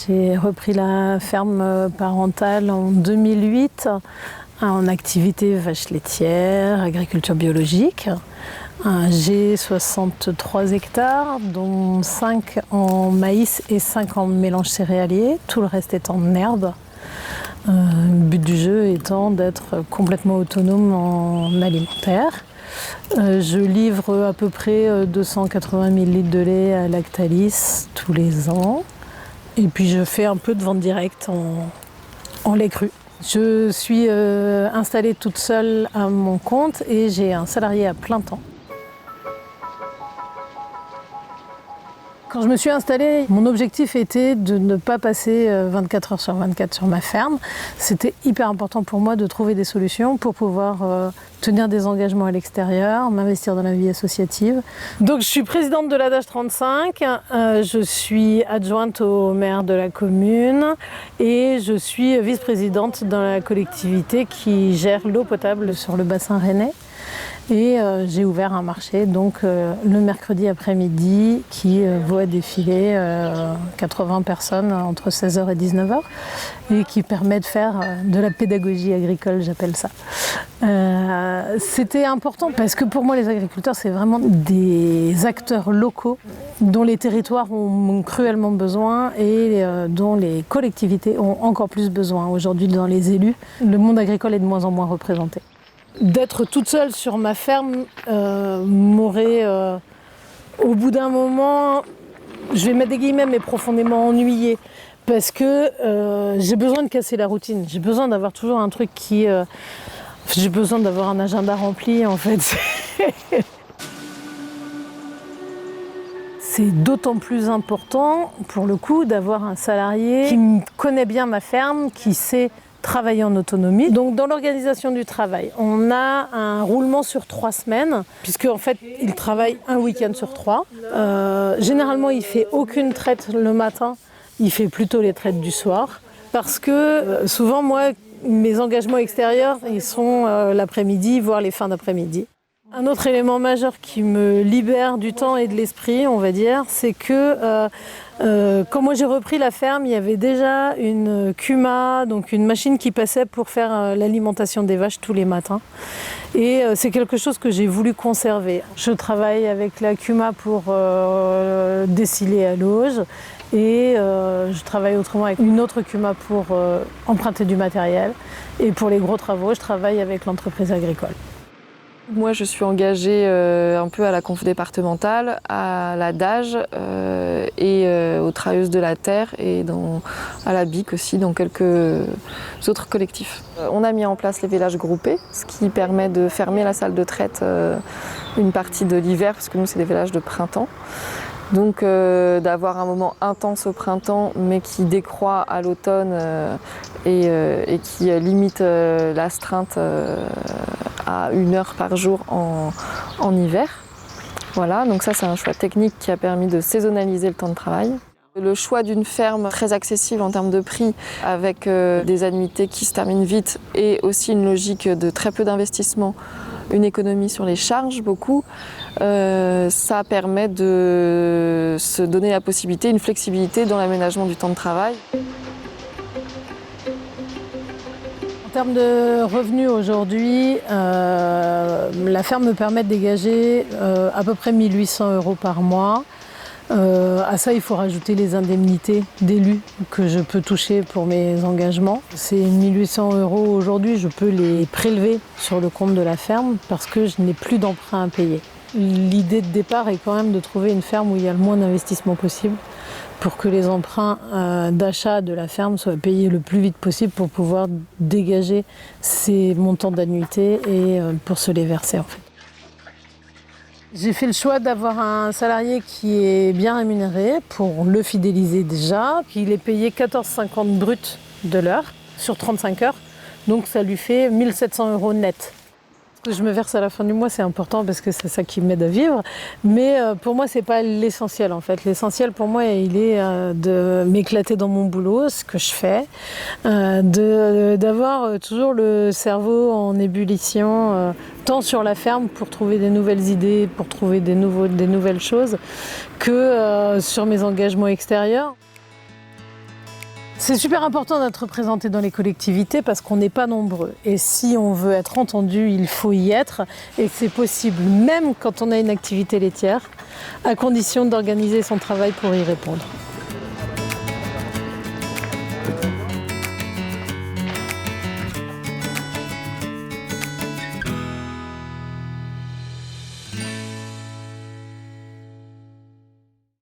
J'ai repris la ferme parentale en 2008 en activité vache laitière, agriculture biologique. J'ai 63 hectares, dont 5 en maïs et 5 en mélange céréalier. Tout le reste est en herbe. Le but du jeu étant d'être complètement autonome en alimentaire. Je livre à peu près 280 000 litres de lait à Lactalis tous les ans. Et puis je fais un peu de vente directe en lait cru. Je suis installée toute seule à mon compte et j'ai un salarié à plein temps. Quand je me suis installée, mon objectif était de ne pas passer 24 heures sur 24 sur ma ferme. C'était hyper important pour moi de trouver des solutions pour pouvoir tenir des engagements à l'extérieur, m'investir dans la vie associative. Donc je suis présidente de l'Adage 35, je suis adjointe au maire de la commune et je suis vice-présidente dans la collectivité qui gère l'eau potable sur le bassin rennais. Et j'ai ouvert un marché donc le mercredi après-midi qui voit défiler 80 personnes entre 16h et 19h et qui permet de faire de la pédagogie agricole, j'appelle ça. C'était important parce que pour moi les agriculteurs c'est vraiment des acteurs locaux dont les territoires ont cruellement besoin et dont les collectivités ont encore plus besoin. Aujourd'hui dans les élus, le monde agricole est de moins en moins représenté. D'être toute seule sur ma ferme m'aurait, au bout d'un moment, je vais mettre des guillemets, mais profondément ennuyée. Parce que j'ai besoin de casser la routine. J'ai besoin d'avoir toujours un truc qui... j'ai besoin d'avoir un agenda rempli, en fait. C'est d'autant plus important, pour le coup, d'avoir un salarié qui connaît bien ma ferme, qui sait travailler en autonomie. Donc dans l'organisation du travail, on a un roulement sur 3 semaines, puisque en fait il travaille un week-end sur 3. Généralement il fait aucune traite le matin, il fait plutôt les traites du soir, parce que souvent moi mes engagements extérieurs ils sont l'après-midi, voire les fins d'après-midi. Un autre élément majeur qui me libère du temps et de l'esprit, on va dire, c'est que quand moi j'ai repris la ferme, il y avait déjà une CUMA, donc une machine qui passait pour faire l'alimentation des vaches tous les matins. Et c'est quelque chose que j'ai voulu conserver. Je travaille avec la CUMA pour dessiller à l'auge et je travaille autrement avec une autre CUMA pour emprunter du matériel. Et pour les gros travaux, je travaille avec l'entreprise agricole. Moi, je suis engagée un peu à la conf départementale, à la DAGE et aux Travailleuses de la Terre et à la BIC aussi, dans quelques autres collectifs. On a mis en place les vélages groupés, ce qui permet de fermer la salle de traite une partie de l'hiver, parce que nous, c'est des vélages de printemps. Donc d'avoir un moment intense au printemps, mais qui décroît à l'automne et qui limite l'astreinte à 1 heure par jour en hiver. Voilà, donc ça c'est un choix technique qui a permis de saisonnaliser le temps de travail. Le choix d'une ferme très accessible en termes de prix, avec des annuités qui se terminent vite et aussi une logique de très peu d'investissement, une économie sur les charges beaucoup, ça permet de se donner la possibilité, une flexibilité dans l'aménagement du temps de travail. En termes de revenus aujourd'hui, la ferme me permet de dégager à peu près 1 800 € par mois. À ça, il faut rajouter les indemnités d'élus que je peux toucher pour mes engagements. Ces 1 800 € aujourd'hui, je peux les prélever sur le compte de la ferme parce que je n'ai plus d'emprunt à payer. L'idée de départ est quand même de trouver une ferme où il y a le moins d'investissement possible pour que les emprunts d'achat de la ferme soient payés le plus vite possible pour pouvoir dégager ces montants d'annuité et pour se les verser en fait. J'ai fait le choix d'avoir un salarié qui est bien rémunéré pour le fidéliser déjà. Il est payé 14,50 € brut de l'heure sur 35 heures, donc ça lui fait 1 700 € net. Ce que je me verse à la fin du mois, c'est important parce que c'est ça qui m'aide à vivre. Mais pour moi, c'est pas l'essentiel en fait. L'essentiel pour moi, il est de m'éclater dans mon boulot, ce que je fais, d'avoir toujours le cerveau en ébullition, tant sur la ferme pour trouver des nouvelles idées, pour trouver des nouvelles choses, que sur mes engagements extérieurs. C'est super important d'être représenté dans les collectivités parce qu'on n'est pas nombreux. Et si on veut être entendu, il faut y être. Et c'est possible même quand on a une activité laitière, à condition d'organiser son travail pour y répondre.